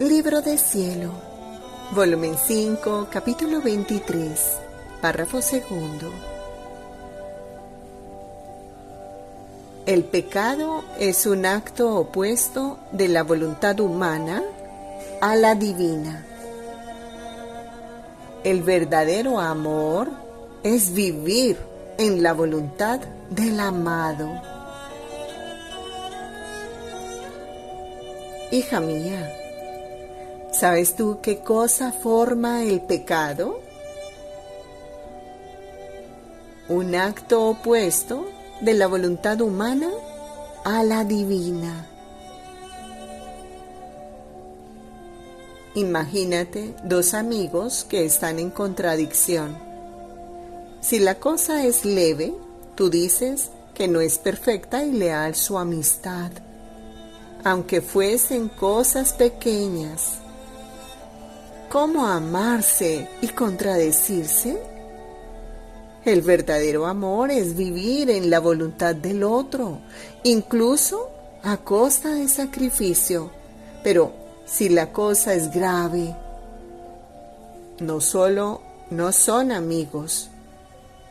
Libro de Cielo, volumen 5, capítulo 23, párrafo segundo. El pecado es un acto opuesto de la voluntad humana a la divina. El verdadero amor es vivir en la voluntad del amado. Hija mía, ¿sabes tú qué cosa forma el pecado? Un acto opuesto de la voluntad humana a la divina. Imagínate dos amigos que están en contradicción. Si la cosa es leve, tú dices que no es perfecta y leal su amistad, aunque fuesen cosas pequeñas. ¿Cómo amarse y contradecirse? El verdadero amor es vivir en la voluntad del otro, incluso a costa de sacrificio. Pero si la cosa es grave, no solo no son amigos,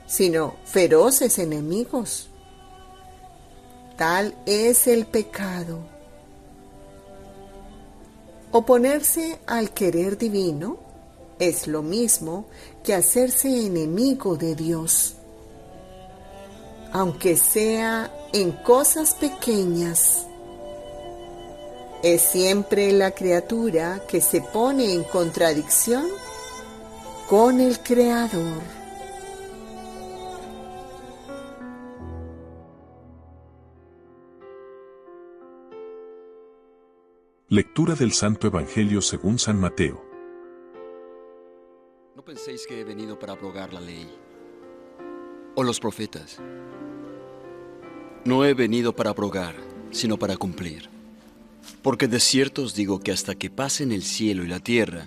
sino feroces enemigos. Tal es el pecado. Oponerse al querer divino es lo mismo que hacerse enemigo de Dios, aunque sea en cosas pequeñas. Es siempre la criatura que se pone en contradicción con el Creador. Lectura del Santo Evangelio según San Mateo. No penséis que he venido para abrogar la ley o los profetas. No he venido para abrogar, sino para cumplir. Porque de cierto os digo que hasta que pasen el cielo y la tierra,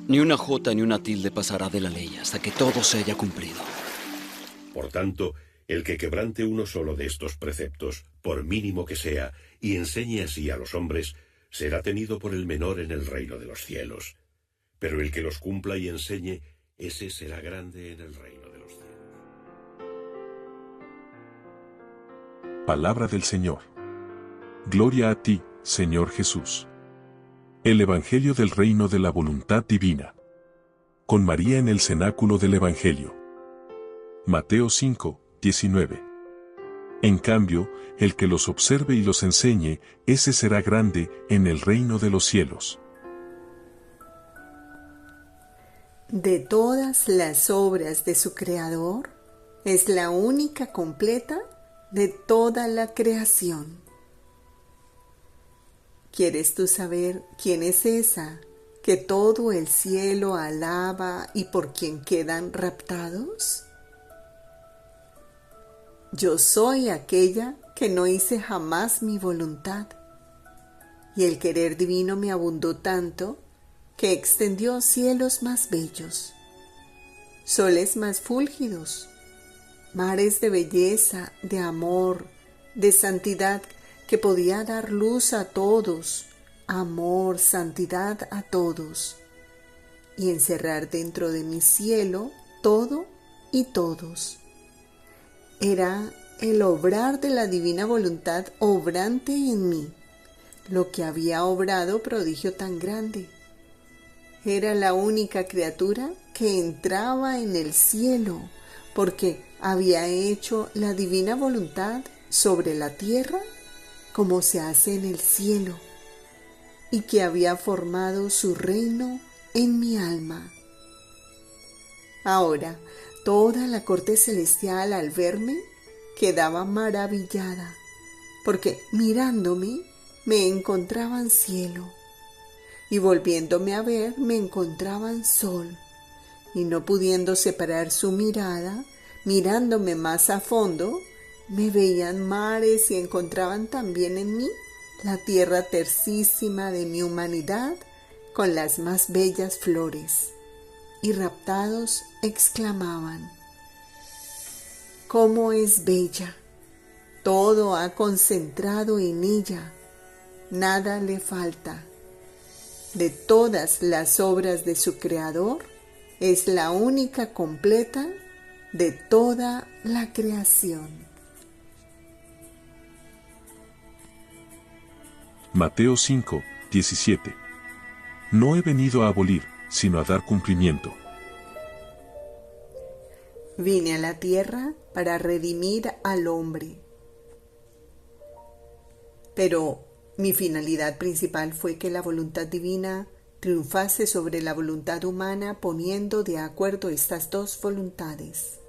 ni una jota ni una tilde pasará de la ley hasta que todo se haya cumplido. Por tanto, el que quebrante uno solo de estos preceptos, por mínimo que sea, y enseñe así a los hombres, será tenido por el menor en el reino de los cielos. Pero el que los cumpla y enseñe, ese será grande en el reino de los cielos. Palabra del Señor. Gloria a ti, Señor Jesús. El Evangelio del reino de la voluntad divina. Con María en el cenáculo del Evangelio. Mateo 5, 19. En cambio, el que los observe y los enseñe, ese será grande en el reino de los cielos. De todas las obras de su Creador, es la única completa de toda la creación. ¿Quieres tú saber quién es esa que todo el cielo alaba y por quien quedan raptados? Yo soy aquella que no hice jamás mi voluntad, y el querer divino me abundó tanto que extendió cielos más bellos, soles más fúlgidos, mares de belleza, de amor, de santidad que podía dar luz a todos, amor, santidad a todos, y encerrar dentro de mi cielo todo y todos. Era el obrar de la divina voluntad obrante en mí, lo que había obrado prodigio tan grande. Era la única criatura que entraba en el cielo, porque había hecho la divina voluntad sobre la tierra como se hace en el cielo, y que había formado su reino en mi alma. Ahora, toda la corte celestial al verme quedaba maravillada, porque mirándome me encontraban cielo, y volviéndome a ver me encontraban sol, y no pudiendo separar su mirada, mirándome más a fondo, me veían mares y encontraban también en mí la tierra tercísima de mi humanidad con las más bellas flores. Y raptados exclamaban: «¿Cómo es bella! Todo ha concentrado en ella, nada le falta, de todas las obras de su Creador, es la única completa de toda la creación. Mateo 5, 17. No he venido a abolir, sino a dar cumplimiento. Vine a la tierra para redimir al hombre. Pero mi finalidad principal fue que la voluntad divina triunfase sobre la voluntad humana, poniendo de acuerdo estas dos voluntades.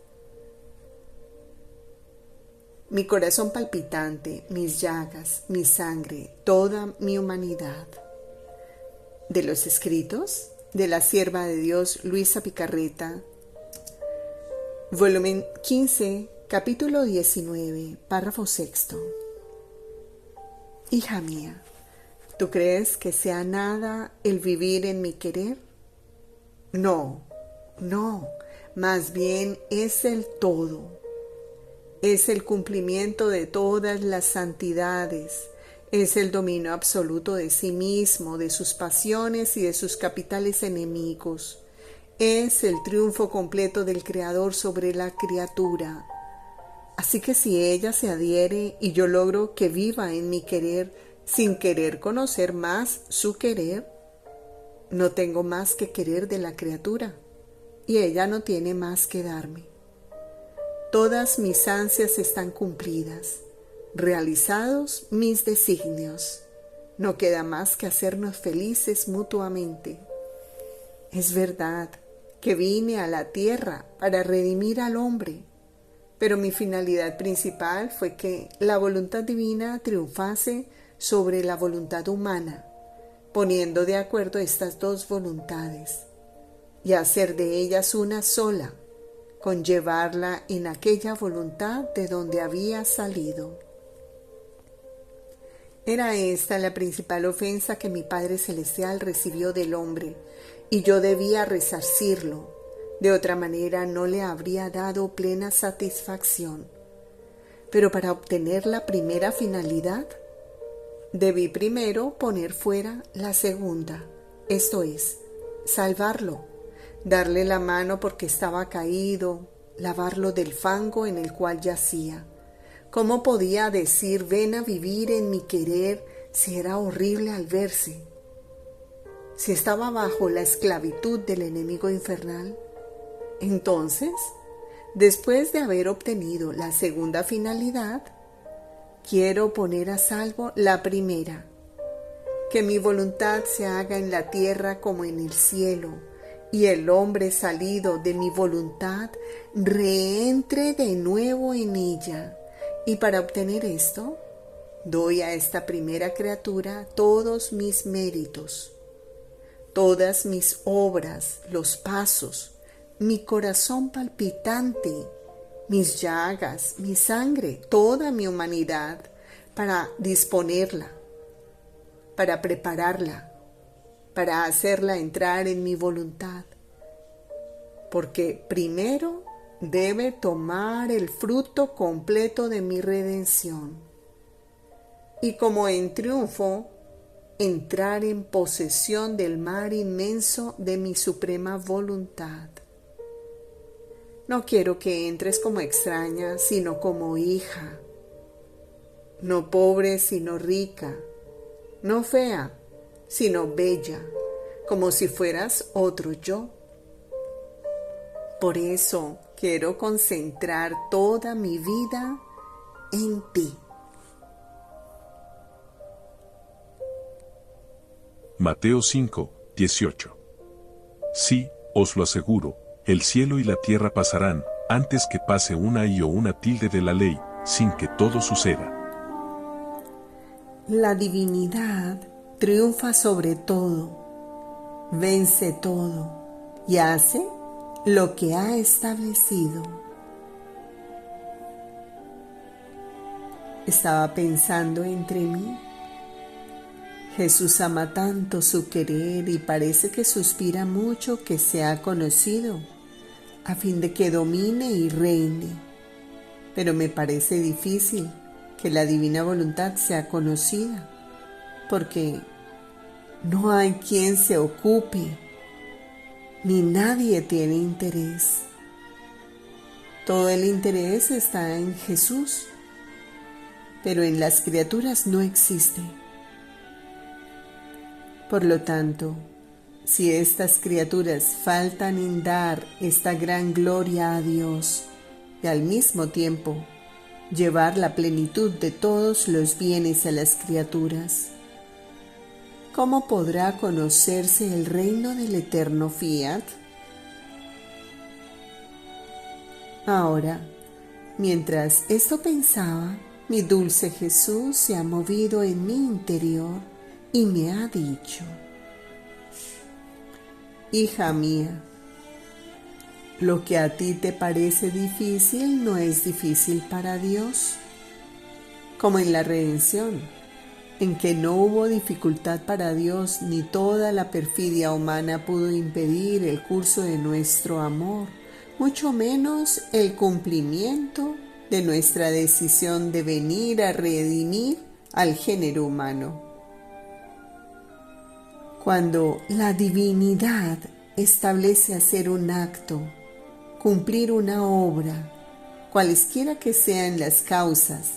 Mi corazón palpitante, mis llagas, mi sangre, toda mi humanidad. De los escritos de la sierva de Dios Luisa Picarreta, volumen 15, capítulo 19, párrafo 6. Hija mía, ¿tú crees que sea nada el vivir en mi querer? No, más bien es el todo. Es el cumplimiento de todas las santidades, es el dominio absoluto de sí mismo, de sus pasiones y de sus capitales enemigos. Es el triunfo completo del Creador sobre la criatura. Así que si ella se adhiere y yo logro que viva en mi querer sin querer conocer más su querer, no tengo más que querer de la criatura y ella no tiene más que darme. Todas mis ansias están cumplidas, realizados mis designios. No queda más que hacernos felices mutuamente. Es verdad que vine a la tierra para redimir al hombre, pero mi finalidad principal fue que la voluntad divina triunfase sobre la voluntad humana, poniendo de acuerdo estas dos voluntades, y hacer de ellas una sola, conllevarla en aquella voluntad de donde había salido. Era esta la principal ofensa que mi Padre Celestial recibió del hombre, y yo debía resarcirlo. De otra manera no le habría dado plena satisfacción. Pero para obtener la primera finalidad, debí primero poner fuera la segunda, esto es, salvarlo, darle la mano porque estaba caído, lavarlo del fango en el cual yacía. ¿Cómo podía decir ven a vivir en mi querer si era horrible al verse? Si estaba bajo la esclavitud del enemigo infernal. Entonces, después de haber obtenido la segunda finalidad, quiero poner a salvo la primera, que mi voluntad se haga en la tierra como en el cielo, y el hombre salido de mi voluntad reentre de nuevo en ella. Y para obtener esto, doy a esta primera criatura todos mis méritos, todas mis obras, los pasos, mi corazón palpitante, mis llagas, mi sangre, toda mi humanidad, para disponerla, para prepararla, para hacerla entrar en mi voluntad. Porque primero debe tomar el fruto completo de mi redención. Y como en triunfo, entrar en posesión del mar inmenso de mi suprema voluntad. No quiero que entres como extraña, sino como hija. No pobre, sino rica. No fea, sino bella, como si fueras otro yo. Por eso quiero concentrar toda mi vida en ti. Mateo 5, 18. Sí, os lo aseguro, el cielo y la tierra pasarán, antes que pase una i o una tilde de la ley, sin que todo suceda. La divinidad triunfa sobre todo, vence todo y hace lo que ha establecido. Estaba pensando entre mí. Jesús ama tanto su querer y parece que suspira mucho que sea conocido, a fin de que domine y reine. Pero me parece difícil que la divina voluntad sea conocida, porque No hay quien se ocupe, ni nadie tiene interés. Todo el interés está en Jesús, pero en las criaturas no existe. Por lo tanto, si estas criaturas faltan en dar esta gran gloria a Dios y al mismo tiempo llevar la plenitud de todos los bienes a las criaturas, ¿cómo podrá conocerse el reino del eterno Fiat? Ahora, mientras esto pensaba, mi dulce Jesús se ha movido en mi interior y me ha dicho: hija mía, lo que a ti te parece difícil no es difícil para Dios, como en la redención, en que no hubo dificultad para Dios ni toda la perfidia humana pudo impedir el curso de nuestro amor, mucho menos el cumplimiento de nuestra decisión de venir a redimir al género humano. Cuando la divinidad establece hacer un acto, cumplir una obra, cualesquiera que sean las causas,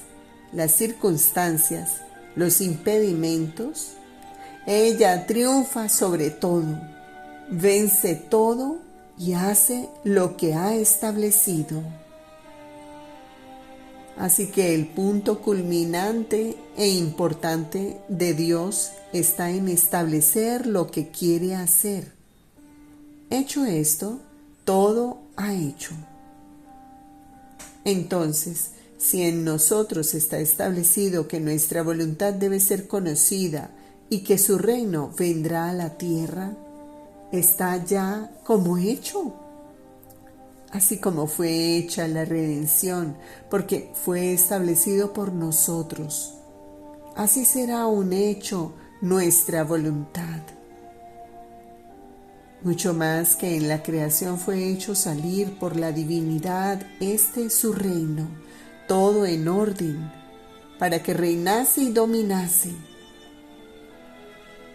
las circunstancias, los impedimentos, ella triunfa sobre todo, vence todo y hace lo que ha establecido. Así que el punto culminante e importante de Dios está en establecer lo que quiere hacer. Hecho esto, todo ha hecho. Entonces, si en nosotros está establecido que nuestra voluntad debe ser conocida y que su reino vendrá a la tierra, está ya como hecho. Así como fue hecha la redención, porque fue establecido por nosotros, así será un hecho nuestra voluntad. Mucho más que en la creación fue hecho salir por la divinidad su reino, todo en orden, para que reinase y dominase.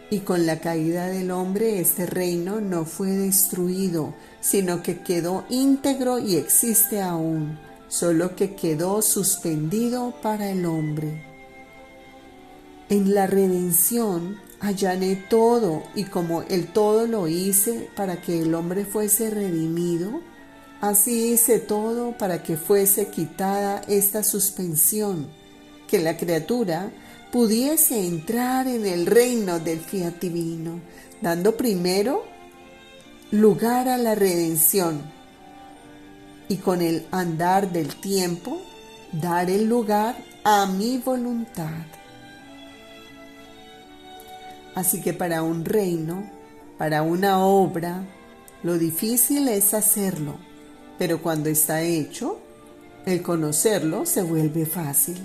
Y con la caída del hombre este reino no fue destruido, sino que quedó íntegro y existe aún, solo que quedó suspendido para el hombre. En la redención allané todo, y como el todo lo hice para que el hombre fuese redimido, así hice todo para que fuese quitada esta suspensión, que la criatura pudiese entrar en el reino del Fiat divino, dando primero lugar a la redención y con el andar del tiempo dar el lugar a mi voluntad. Así que para un reino, para una obra, lo difícil es hacerlo, pero cuando está hecho, el conocerlo se vuelve fácil.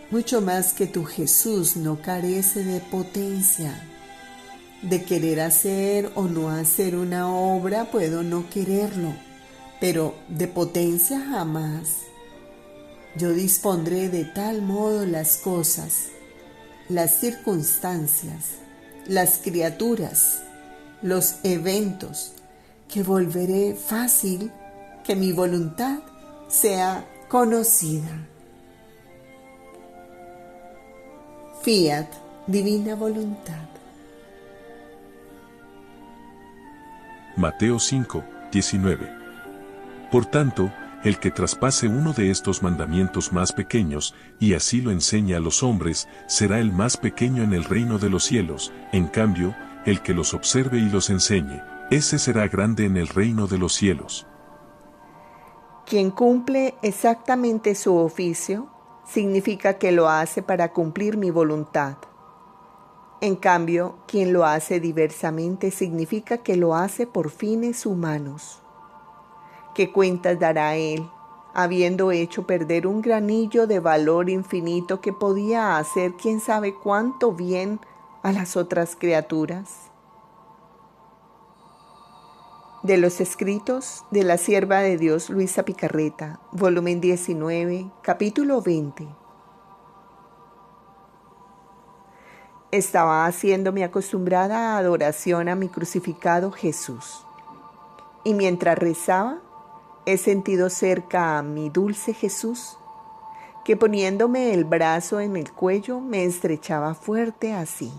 Mucho más que tu Jesús no carece de potencia, de querer hacer o no hacer una obra, puedo no quererlo, pero de potencia jamás. Yo dispondré de tal modo las cosas, las circunstancias, las criaturas, los eventos, que volveré fácil que mi voluntad sea conocida. Fiat, divina voluntad. Mateo 5, 19. Por tanto, el que traspase uno de estos mandamientos más pequeños, y así lo enseñe a los hombres, será el más pequeño en el reino de los cielos. En cambio, el que los observe y los enseñe, ese será grande en el reino de los cielos. Quien cumple exactamente su oficio, significa que lo hace para cumplir mi voluntad. En cambio, quien lo hace diversamente significa que lo hace por fines humanos. ¿Qué cuentas dará él, habiendo hecho perder un granillo de valor infinito que podía hacer quién sabe cuánto bien a las otras criaturas? De los escritos de la sierva de Dios Luisa Picarreta, volumen 19, capítulo 20. Estaba haciendo mi acostumbrada adoración a mi crucificado Jesús. Y mientras rezaba, he sentido cerca a mi dulce Jesús, que poniéndome el brazo en el cuello me estrechaba fuerte así.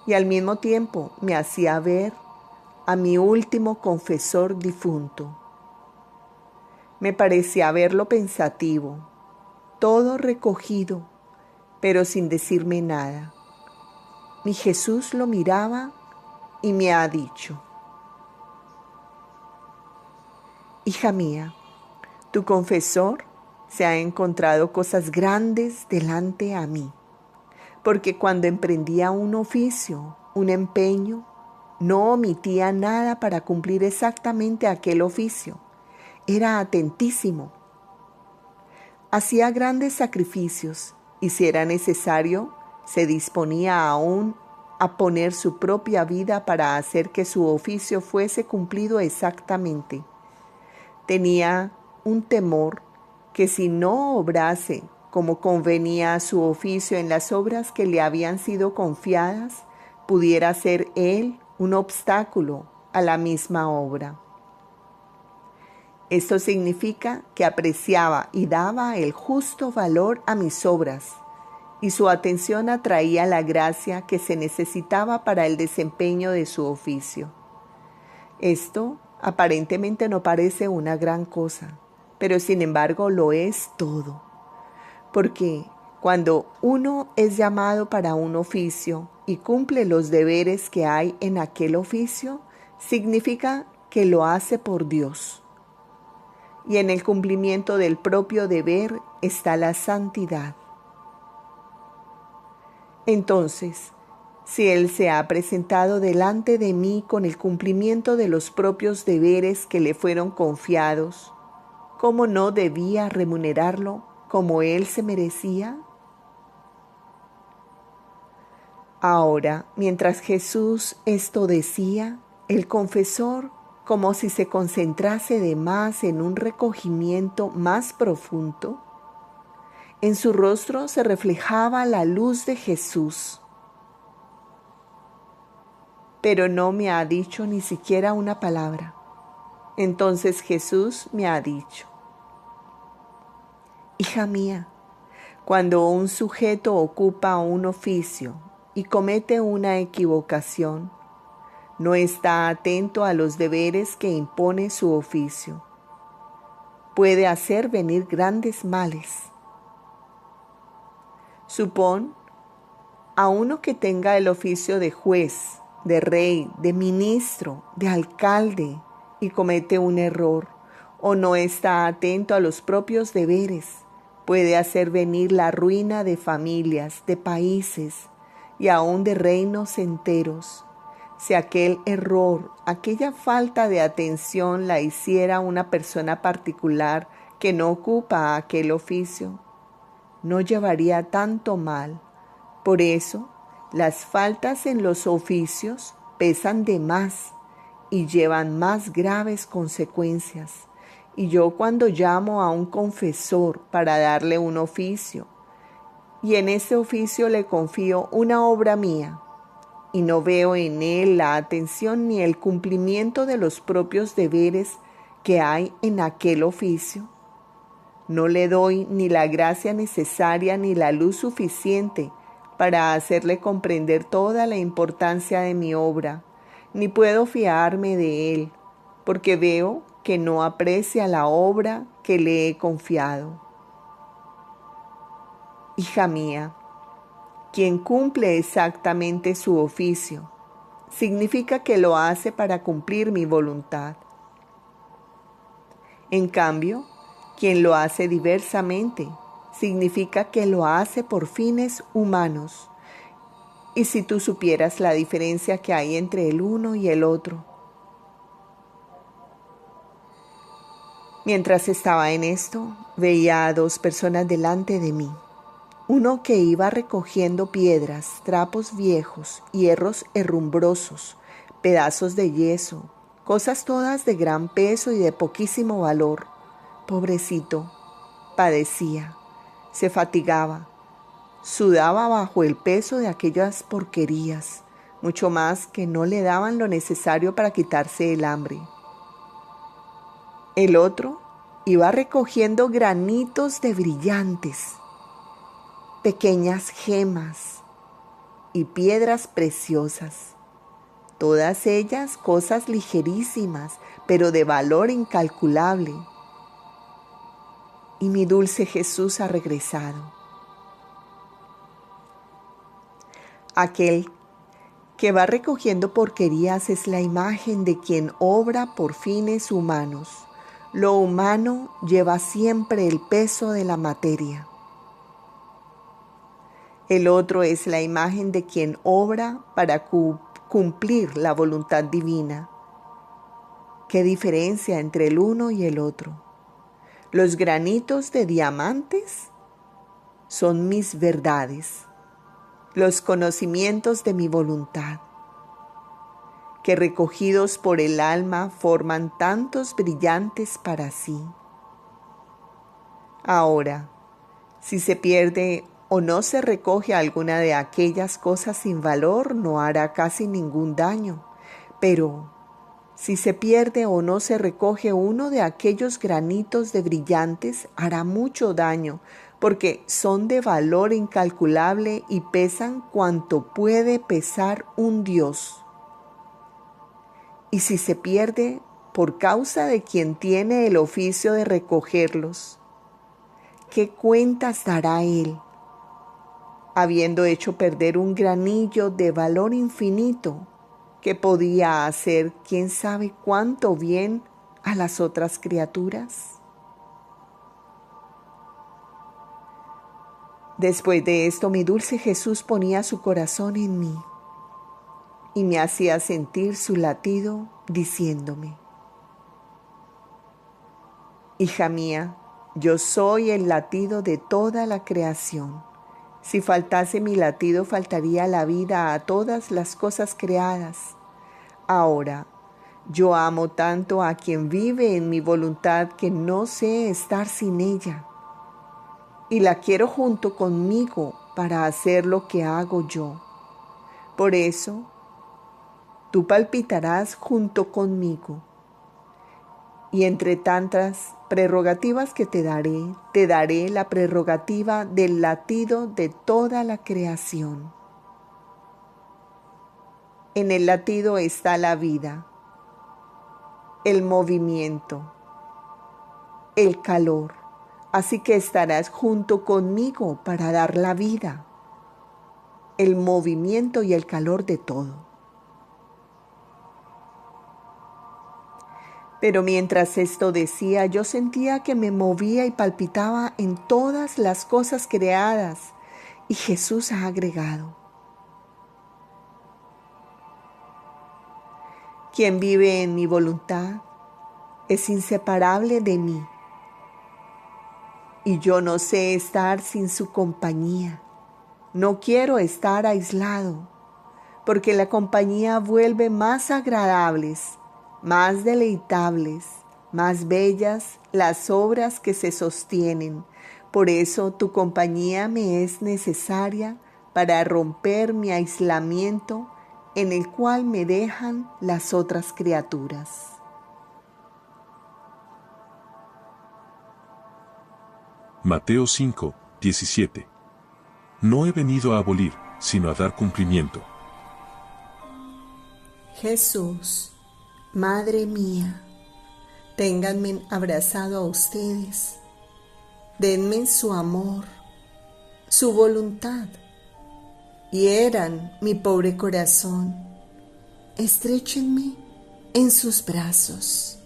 Y al mismo tiempo me hacía ver a mi último confesor difunto. Me parecía verlo pensativo, todo recogido, pero sin decirme nada. Mi Jesús lo miraba y me ha dicho: hija mía, tu confesor se ha encontrado cosas grandes delante a mí, porque cuando emprendía un oficio, un empeño, no omitía nada para cumplir exactamente aquel oficio. Era atentísimo. Hacía grandes sacrificios y si era necesario, se disponía aún a poner su propia vida para hacer que su oficio fuese cumplido exactamente. Tenía un temor que si no obrase como convenía a su oficio en las obras que le habían sido confiadas, pudiera ser él un obstáculo a la misma obra. Esto significa que apreciaba y daba el justo valor a mis obras, y su atención atraía la gracia que se necesitaba para el desempeño de su oficio. Esto aparentemente no parece una gran cosa, pero sin embargo lo es todo, porque cuando uno es llamado para un oficio y cumple los deberes que hay en aquel oficio, significa que lo hace por Dios. Y en el cumplimiento del propio deber está la santidad. Entonces, si Él se ha presentado delante de mí con el cumplimiento de los propios deberes que le fueron confiados, ¿cómo no debía remunerarlo como Él se merecía? Ahora, mientras Jesús esto decía, el confesor, como si se concentrase de más en un recogimiento más profundo, en su rostro se reflejaba la luz de Jesús. Pero no me ha dicho ni siquiera una palabra. Entonces Jesús me ha dicho: hija mía, cuando un sujeto ocupa un oficio y comete una equivocación, no está atento a los deberes que impone su oficio. Puede hacer venir grandes males. Supón a uno que tenga el oficio de juez, de rey, de ministro, de alcalde y comete un error o no está atento a los propios deberes. Puede hacer venir la ruina de familias, de países y aún de reinos enteros. Si aquel error, aquella falta de atención la hiciera una persona particular que no ocupa aquel oficio, no llevaría tanto mal. Por eso, las faltas en los oficios pesan de más y llevan más graves consecuencias. Y yo cuando llamo a un confesor para darle un oficio, y en ese oficio le confío una obra mía, y no veo en él la atención ni el cumplimiento de los propios deberes que hay en aquel oficio, no le doy ni la gracia necesaria ni la luz suficiente para hacerle comprender toda la importancia de mi obra, ni puedo fiarme de él, porque veo que no aprecia la obra que le he confiado. Hija mía, quien cumple exactamente su oficio, significa que lo hace para cumplir mi voluntad. En cambio, quien lo hace diversamente, significa que lo hace por fines humanos. Y si tú supieras la diferencia que hay entre el uno y el otro. Mientras estaba en esto, veía a dos personas delante de mí. Uno que iba recogiendo piedras, trapos viejos, hierros herrumbrosos, pedazos de yeso, cosas todas de gran peso y de poquísimo valor. Pobrecito, padecía, se fatigaba, Sudaba bajo el peso de aquellas porquerías, mucho más que no le daban lo necesario para quitarse el hambre. El otro iba recogiendo granitos de brillantes, pequeñas gemas y piedras preciosas, todas ellas cosas ligerísimas, pero de valor incalculable. Y mi dulce Jesús ha regresado. Aquel que va recogiendo porquerías es la imagen de quien obra por fines humanos. Lo humano lleva siempre el peso de la materia. El otro es la imagen de quien obra para cumplir la voluntad divina. ¿Qué diferencia entre el uno y el otro? Los granitos de diamantes son mis verdades, los conocimientos de mi voluntad, que recogidos por el alma forman tantos brillantes para sí. Ahora, si se pierde o no se recoge alguna de aquellas cosas sin valor, no hará casi ningún daño, pero si se pierde o no se recoge uno de aquellos granitos de brillantes, hará mucho daño, porque son de valor incalculable y pesan cuanto puede pesar un Dios. Y si se pierde por causa de quien tiene el oficio de recogerlos, ¿qué cuentas dará él, habiendo hecho perder un granillo de valor infinito que podía hacer quién sabe cuánto bien a las otras criaturas? Después de esto, mi dulce Jesús ponía su corazón en mí y me hacía sentir su latido diciéndome: hija mía, yo soy el latido de toda la creación. Si faltase mi latido, faltaría la vida a todas las cosas creadas. Ahora, yo amo tanto a quien vive en mi voluntad que no sé estar sin ella. Y la quiero junto conmigo para hacer lo que hago yo. Por eso, tú palpitarás junto conmigo. Y entre tantas prerrogativas que te daré la prerrogativa del latido de toda la creación. En el latido está la vida, el movimiento, el calor. Así que estarás junto conmigo para dar la vida, el movimiento y el calor de todo. Pero mientras esto decía, yo sentía que me movía y palpitaba en todas las cosas creadas. Y Jesús ha agregado: quien vive en mi voluntad es inseparable de mí. Y yo no sé estar sin su compañía. No quiero estar aislado, porque la compañía vuelve más agradables, más deleitables, más bellas las obras que se sostienen. Por eso tu compañía me es necesaria para romper mi aislamiento en el cual me dejan las otras criaturas. Mateo 5, 17. No he venido a abolir, sino a dar cumplimiento. Jesús, Madre mía, ténganme abrazado a ustedes. Denme su amor, su voluntad. Hieran mi pobre corazón. Estréchenme en sus brazos.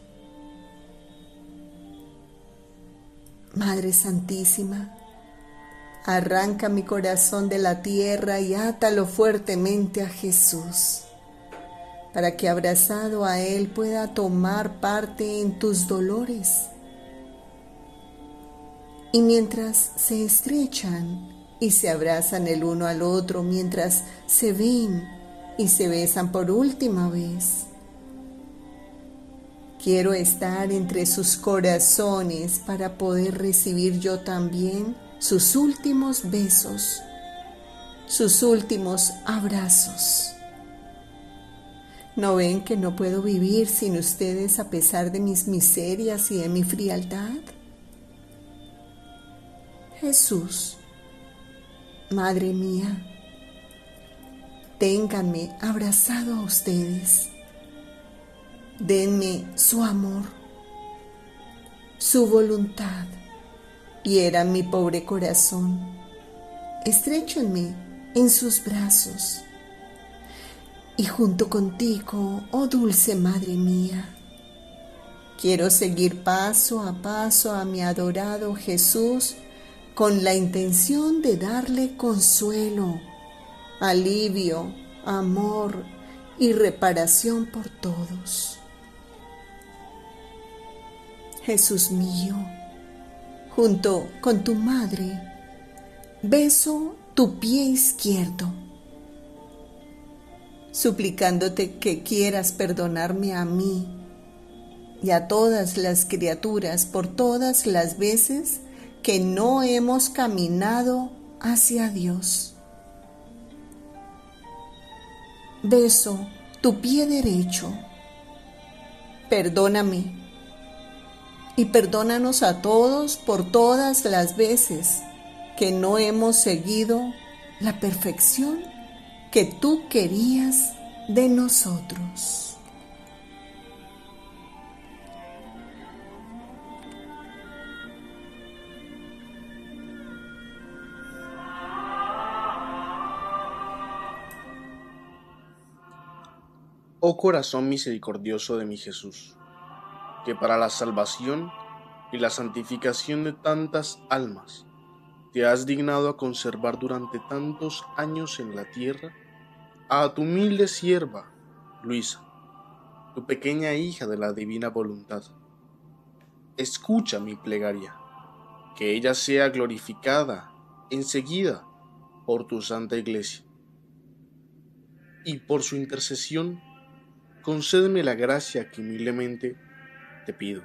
Madre Santísima, arranca mi corazón de la tierra y átalo fuertemente a Jesús, para que abrazado a Él pueda tomar parte en tus dolores. Y mientras se estrechan y se abrazan el uno al otro, mientras se ven y se besan por última vez, quiero estar entre sus corazones para poder recibir yo también sus últimos besos sus últimos abrazos. ¿No ven que no puedo vivir sin ustedes a pesar de mis miserias y de mi frialdad? Jesús, Madre mía, ténganme abrazado a ustedes. Denme su amor, su voluntad, hieran mi pobre corazón, estréchenme en sus brazos. Y junto contigo, oh dulce Madre mía, quiero seguir paso a mi adorado Jesús con la intención de darle consuelo, alivio, amor y reparación por todos. Jesús mío, junto con tu madre, beso tu pie izquierdo, suplicándote que quieras perdonarme a mí y a todas las criaturas por todas las veces que no hemos caminado hacia Dios. Beso tu pie derecho. Perdóname y perdónanos a todos por todas las veces que no hemos seguido la perfección que tú querías de nosotros. Oh corazón misericordioso de mi Jesús, que para la salvación y la santificación de tantas almas te has dignado a conservar durante tantos años en la tierra a tu humilde sierva, Luisa, tu pequeña hija de la divina voluntad. Escucha mi plegaria, que ella sea glorificada enseguida por tu santa iglesia. Y por su intercesión, concédeme la gracia que humildemente te pido.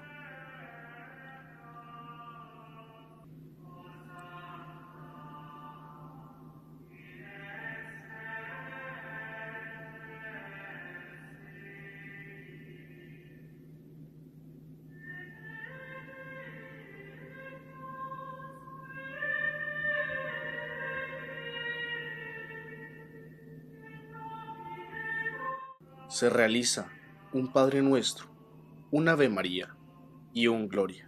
Se realiza un Padre Nuestro, un Ave María y un Gloria.